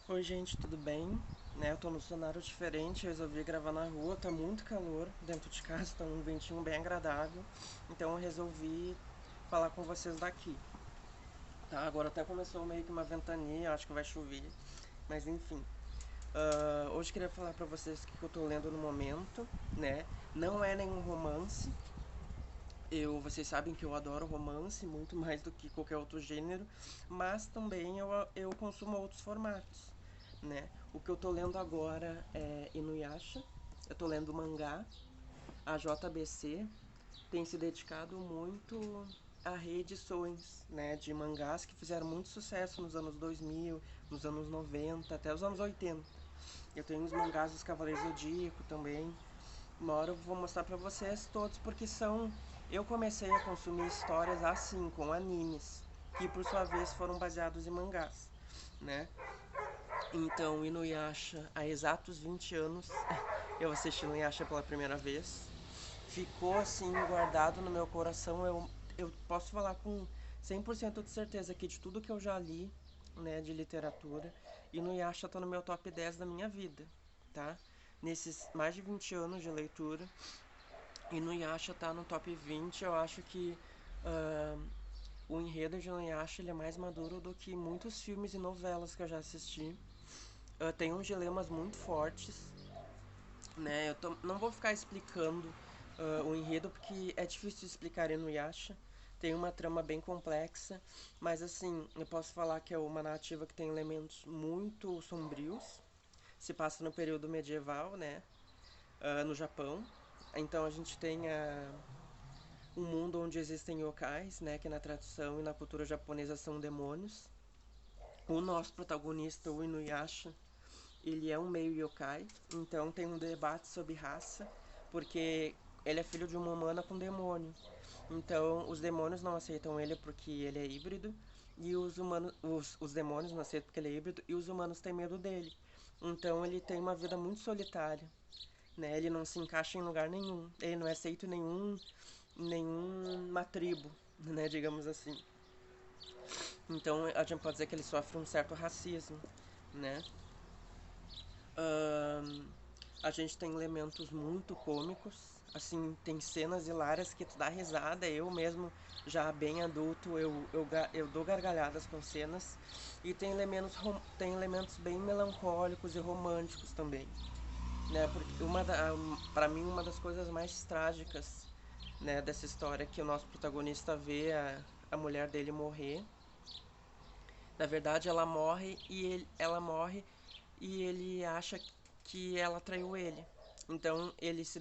Oi gente, tudo bem? Eu tô no cenário diferente, eu resolvi gravar na rua, tá muito calor dentro de casa, tá um ventinho bem agradável, então eu resolvi falar com vocês daqui. Tá, agora até começou meio que uma ventania, acho que vai chover, mas enfim. Hoje eu queria falar pra vocês o que eu tô lendo no momento, né? Não é nenhum romance, vocês sabem que eu adoro romance muito mais do que qualquer outro gênero, mas também eu consumo outros formatos, né? O que eu tô lendo agora é Inuyasha, eu tô lendo mangá, a JBC tem se dedicado muito a reedições, né, de mangás que fizeram muito sucesso nos anos 2000, nos anos 90, até os anos 80. Eu tenho os mangás dos Cavaleiros do Zodíaco também. Uma hora eu vou mostrar pra vocês todos porque são. Eu comecei a consumir histórias assim, com animes, que por sua vez foram baseados em mangás, né? Então, Inuyasha, há exatos 20 anos, eu assisti Inuyasha pela primeira vez. Ficou assim guardado no meu coração. Eu posso falar com 100% de certeza que de tudo que eu já li, né, de literatura, Inuyasha tá no meu top 10 da minha vida, tá? Nesses mais de 20 anos de leitura, Inuyasha tá no top 20. Eu acho que ah, o enredo de Inuyasha ele é mais maduro do que muitos filmes e novelas que eu já assisti. Tem uns dilemas muito fortes, né? Não vou ficar explicando o enredo porque é difícil de explicar no Yasha. Tem uma trama bem complexa, mas assim, eu posso falar que é uma narrativa que tem elementos muito sombrios. Se passa no período medieval, né? No Japão. Então a gente tem um mundo onde existem yokais, né? Que na tradição e na cultura japonesa são demônios. O nosso protagonista, o Inuyasha, ele é um meio yokai, então tem um debate sobre raça, porque ele é filho de uma humana com demônio. Então os demônios não aceitam ele porque ele é híbrido, e os demônios não aceitam porque ele é híbrido, e os humanos têm medo dele. Então ele tem uma vida muito solitária, né? Ele não se encaixa em lugar nenhum, ele não é aceito em nenhuma tribo, né? Digamos assim. Então a gente pode dizer que ele sofre um certo racismo, né? Ahn, a gente tem elementos muito cômicos, assim, tem cenas hilárias que tu dá risada. Eu mesmo, já bem adulto, eu dou gargalhadas com cenas. E tem elementos bem melancólicos e românticos também, né? Porque pra mim, uma das coisas mais trágicas, né, dessa história é que o nosso protagonista vê a mulher dele morrer. Na verdade, ela morre e ele acha que ela traiu ele. Então ele se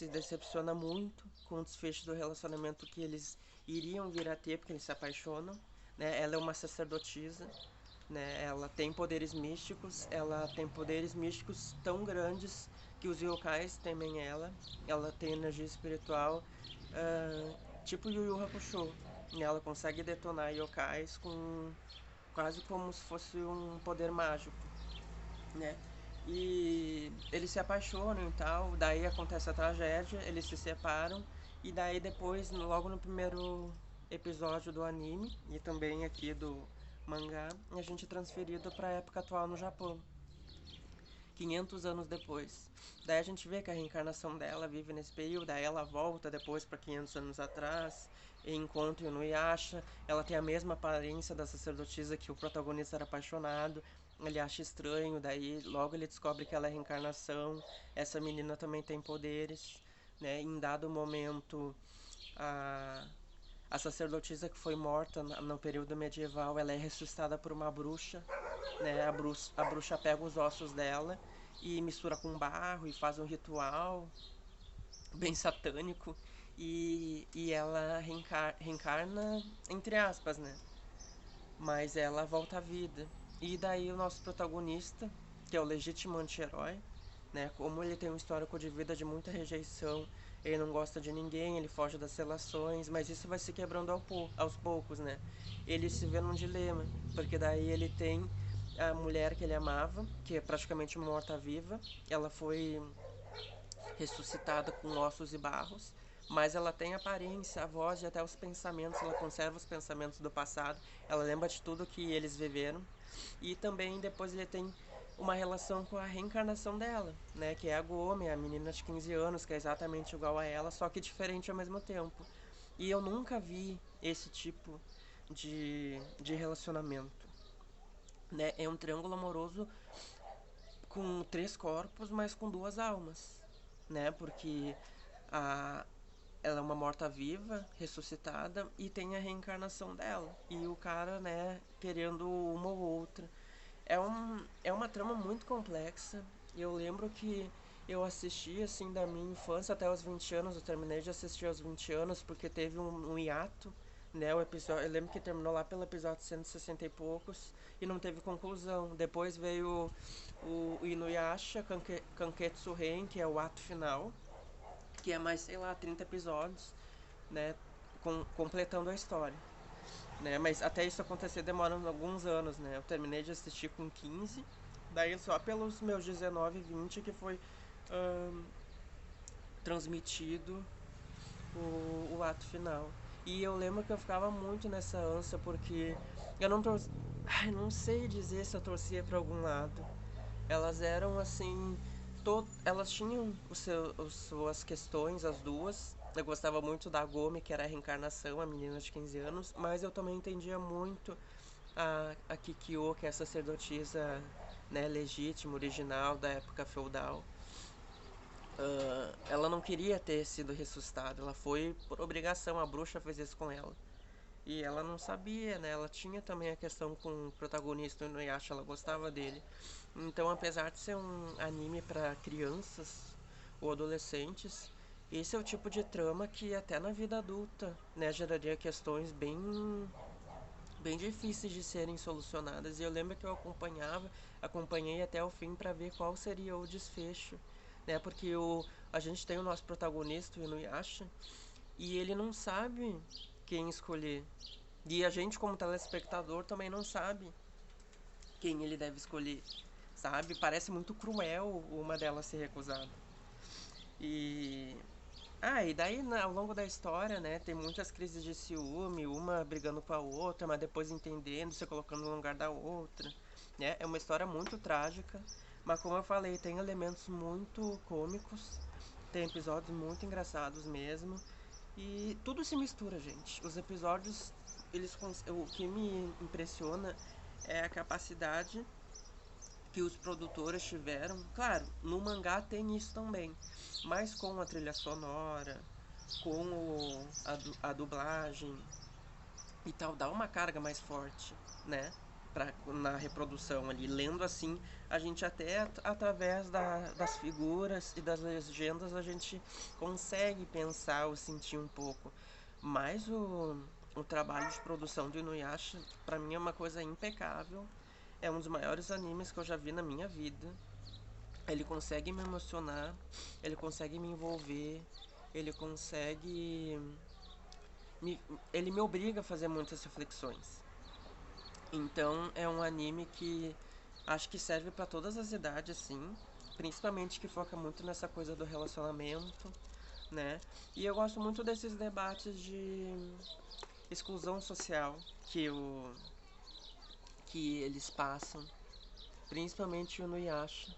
decepciona muito com o desfecho do relacionamento que eles iriam vir a ter, porque eles se apaixonam. Né? Ela é uma sacerdotisa, né? Ela tem poderes místicos tão grandes que os yokais temem ela. Ela tem energia espiritual, tipo Yu Yu Hakusho. Ela consegue detonar yokais com quase como se fosse um poder mágico, né? E eles se apaixonam e tal, daí acontece a tragédia, eles se separam, e daí depois, logo no primeiro episódio do anime, e também aqui do mangá, a gente é transferido para a época atual no Japão, 500 anos depois. Daí a gente vê que a reencarnação dela vive nesse período, daí ela volta depois para 500 anos atrás, e encontra o Inuyasha. Ela tem a mesma aparência da sacerdotisa que o protagonista era apaixonado. Ele acha estranho, daí logo ele descobre que ela é reencarnação. Essa menina também tem poderes, né? Em dado momento, a a sacerdotisa que foi morta no período medieval, ela é ressuscitada por uma bruxa, né? A bruxa pega os ossos dela e mistura com barro e faz um ritual bem satânico, e ela reencarna, entre aspas, né? Mas ela volta à vida. E daí o nosso protagonista, que é o legítimo anti-herói, né? Como ele tem um histórico de vida de muita rejeição, ele não gosta de ninguém, ele foge das relações, mas isso vai se quebrando aos poucos, né? Ele se vê num dilema, porque daí ele tem a mulher que ele amava, que é praticamente morta-viva. Ela foi ressuscitada com ossos e barros, mas ela tem a aparência, a voz e até os pensamentos, ela conserva os pensamentos do passado, ela lembra de tudo que eles viveram. E também depois ele tem uma relação com a reencarnação dela, né, que é a Gomi, a menina de 15 anos, que é exatamente igual a ela, só que diferente ao mesmo tempo. E eu nunca vi esse tipo de relacionamento, né? É um triângulo amoroso com 3 corpos, mas com 2 almas, né? Porque a, ela é uma morta-viva, ressuscitada, e tem a reencarnação dela. E o cara, né, querendo uma ou outra. É uma trama muito complexa. Eu lembro que eu assisti, assim, da minha infância até os 20 anos. Eu terminei de assistir aos 20 anos porque teve um hiato, né? O episódio, eu lembro que terminou lá pelo episódio 160 e poucos e não teve conclusão. Depois veio o Inuyasha Kanketsu Ren, que é o ato final, que é mais, sei lá, 30 episódios, né? Completando a história, né? Mas até isso acontecer demora alguns anos, né? Eu terminei de assistir com 15, daí só pelos meus 19, 20 que foi ahn, transmitido o ato final. E eu lembro que eu ficava muito nessa ânsia porque eu não torcia. Ai, não sei dizer se eu torcia pra algum lado. Elas eram assim. Elas tinham suas questões, as duas. Eu gostava muito da Gomi, que era a reencarnação, a menina de 15 anos, mas eu também entendia muito a Kikyo, que é a sacerdotisa, né, legítima, original da época feudal. Ela não queria ter sido ressuscitada, ela foi por obrigação, a bruxa fez isso com ela. E ela não sabia, né? Ela tinha também a questão com o protagonista o Inuyasha, ela gostava dele. Então, apesar de ser um anime para crianças ou adolescentes, esse é o tipo de trama que até na vida adulta, né, geraria questões bem difíceis de serem solucionadas. E eu lembro que eu acompanhei até o fim para ver qual seria o desfecho, né? Porque a gente tem o nosso protagonista, o Inuyasha, e ele não sabe quem escolher. E a gente, como telespectador, também não sabe quem ele deve escolher, sabe? Parece muito cruel uma delas ser recusada. E e daí ao longo da história, né, tem muitas crises de ciúme, uma brigando com a outra, mas depois entendendo, se colocando no lugar da outra, né? É uma história muito trágica, mas como eu falei, tem elementos muito cômicos, tem episódios muito engraçados mesmo, e tudo se mistura, gente. Os episódios, o que me impressiona é a capacidade que os produtores tiveram. Claro, no mangá tem isso também, mas com a trilha sonora, com a dublagem e tal, dá uma carga mais forte, né? Na reprodução ali. Lendo assim, a gente até através das figuras e das legendas a gente consegue pensar ou sentir um pouco. Mas o trabalho de produção do Inuyasha, pra mim, é uma coisa impecável. É um dos maiores animes que eu já vi na minha vida. Ele consegue me emocionar, ele consegue me envolver, ele consegue. Me, ele me obriga a fazer muitas reflexões. Então é um anime que acho que serve para todas as idades, sim. Principalmente que foca muito nessa coisa do relacionamento, né? E eu gosto muito desses debates de exclusão social que eles passam, principalmente o Nuyasha,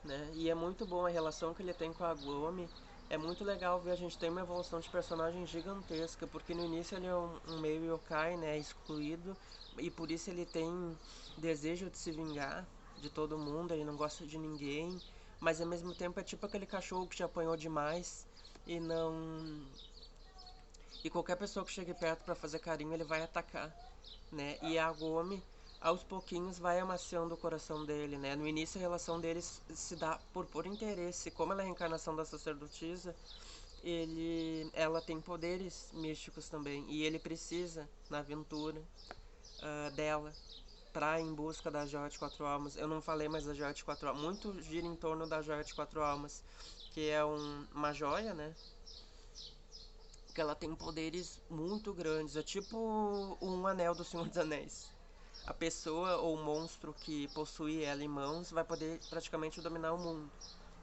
né? E é muito bom a relação que ele tem com a Gomi. É muito legal ver a gente ter uma evolução de personagem gigantesca, porque no início ele é um meio yokai, né, excluído, e por isso ele tem desejo de se vingar de todo mundo, ele não gosta de ninguém, mas ao mesmo tempo é tipo aquele cachorro que te apanhou demais e não e qualquer pessoa que chegue perto para fazer carinho, ele vai atacar, né? E a Gomi, aos pouquinhos, vai amaciando o coração dele, né? No início, a relação deles se dá por interesse. Como ela é a reencarnação da sacerdotisa, ela tem poderes místicos também. E ele precisa, na aventura dela, pra ir em busca da Joia de 4 Almas. Eu não falei mais da Joia de 4 Almas. Muito gira em torno da Joia de 4 Almas, que é uma joia, né? Que ela tem poderes muito grandes, é tipo um anel do Senhor dos Anéis. A pessoa ou o monstro que possui ela em mãos vai poder praticamente dominar o mundo,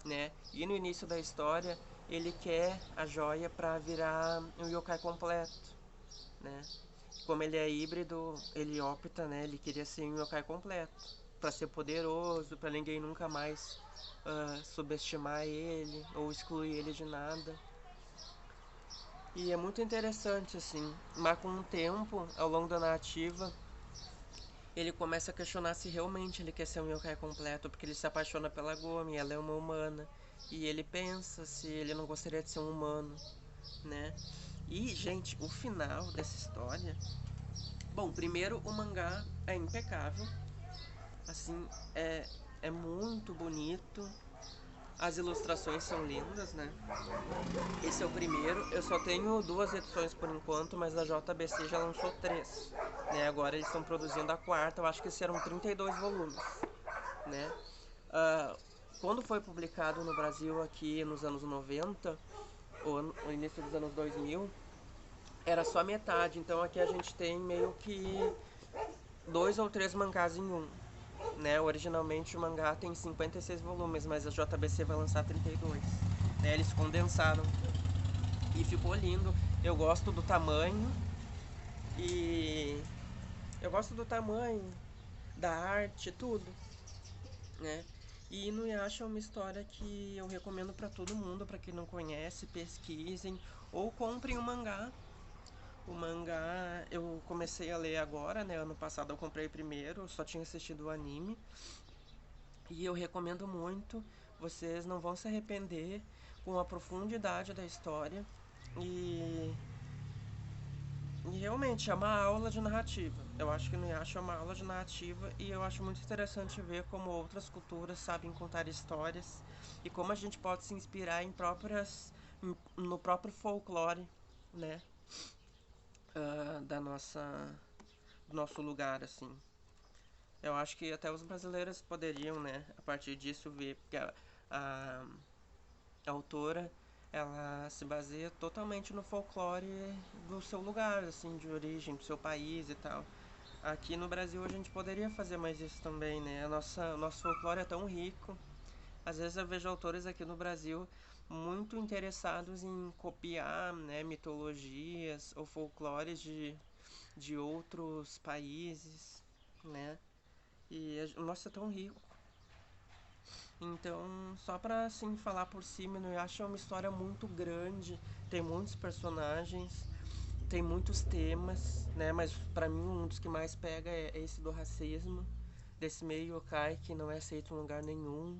né? E no início da história, ele quer a joia para virar um yokai completo, né? Como ele é híbrido, ele opta, né? Ele queria ser um yokai completo, para ser poderoso, para ninguém nunca mais subestimar ele ou excluir ele de nada. E é muito interessante, assim, mas com o tempo, ao longo da narrativa, ele começa a questionar se realmente ele quer ser um yokai completo, porque ele se apaixona pela Gomi, ela é uma humana, e ele pensa se ele não gostaria de ser um humano, né? E, gente, o final dessa história... Bom, primeiro, o mangá é impecável, assim, é muito bonito, as ilustrações são lindas, né? Esse é o primeiro. Eu só tenho 2 edições por enquanto, mas a JBC já lançou 3. Né? Agora eles estão produzindo a quarta. Eu acho que serão 32 volumes. Né? Uh, quando foi publicado no Brasil aqui nos anos 90, ou no início dos anos 2000, era só metade. Então aqui a gente tem meio que 2 ou 3 mangás em um. Né? Originalmente o mangá tem 56 volumes, mas a JBC vai lançar 32. Né? Eles condensaram e ficou lindo. Eu gosto do tamanho e eu gosto do tamanho, da arte, tudo, né? E Inuyasha é uma história que eu recomendo para todo mundo, para quem não conhece, pesquisem ou comprem o mangá. O mangá eu comecei a ler agora, né? Ano passado eu comprei primeiro, só tinha assistido o anime. E eu recomendo muito, vocês não vão se arrepender com a profundidade da história. E E realmente é uma aula de narrativa. Eu acho que Inuyasha é uma aula de narrativa e eu acho muito interessante ver como outras culturas sabem contar histórias e como a gente pode se inspirar no próprio folclore, né, da do nosso lugar, assim. Eu acho que até os brasileiros poderiam, né, a partir disso ver, porque a, a autora ela se baseia totalmente no folclore do seu lugar, assim, de origem, do seu país e tal. Aqui no Brasil a gente poderia fazer mais isso também, né? O nosso folclore é tão rico. Às vezes eu vejo autores aqui no Brasil muito interessados em copiar, né, mitologias ou folclores de outros países, né? E o nosso é tão rico. Então, só pra assim falar por cima, eu acho é uma história muito grande, tem muitos personagens, tem muitos temas, né? Mas pra mim um dos que mais pega é esse do racismo, desse meio yokai que não é aceito em lugar nenhum.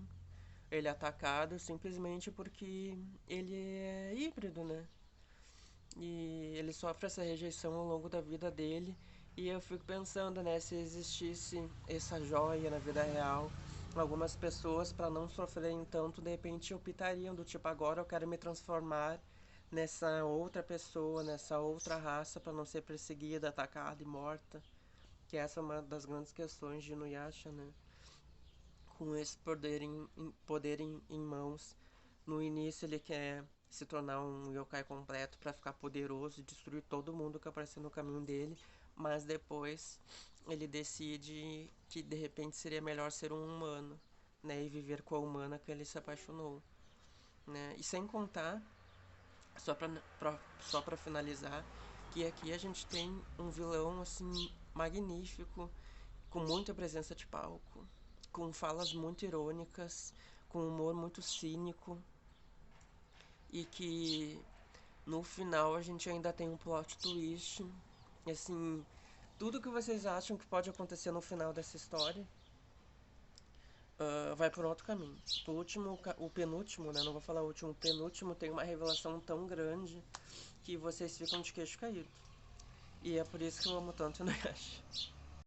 Ele é atacado simplesmente porque ele é híbrido, né? E ele sofre essa rejeição ao longo da vida dele. E eu fico pensando, né, se existisse essa joia na vida real, algumas pessoas, para não sofrerem tanto, de repente optariam do tipo, agora eu quero me transformar nessa outra pessoa, nessa outra raça, para não ser perseguida, atacada e morta. Que essa é uma das grandes questões de Inuyasha, né? Com esse poder em mãos. No início ele quer se tornar um yokai completo para ficar poderoso e destruir todo mundo que aparecer no caminho dele, mas depois ele decide que de repente seria melhor ser um humano, né, e viver com a humana que ele se apaixonou, né? E sem contar, só para finalizar, que aqui a gente tem um vilão assim magnífico, com muita presença de palco, com falas muito irônicas, com humor muito cínico e que no final a gente ainda tem um plot twist. Assim, tudo que vocês acham que pode acontecer no final dessa história vai por outro caminho. O penúltimo, né? Não vou falar o último, o penúltimo tem uma revelação tão grande que vocês ficam de queixo caído. E é por isso que eu amo tanto Inuyasha.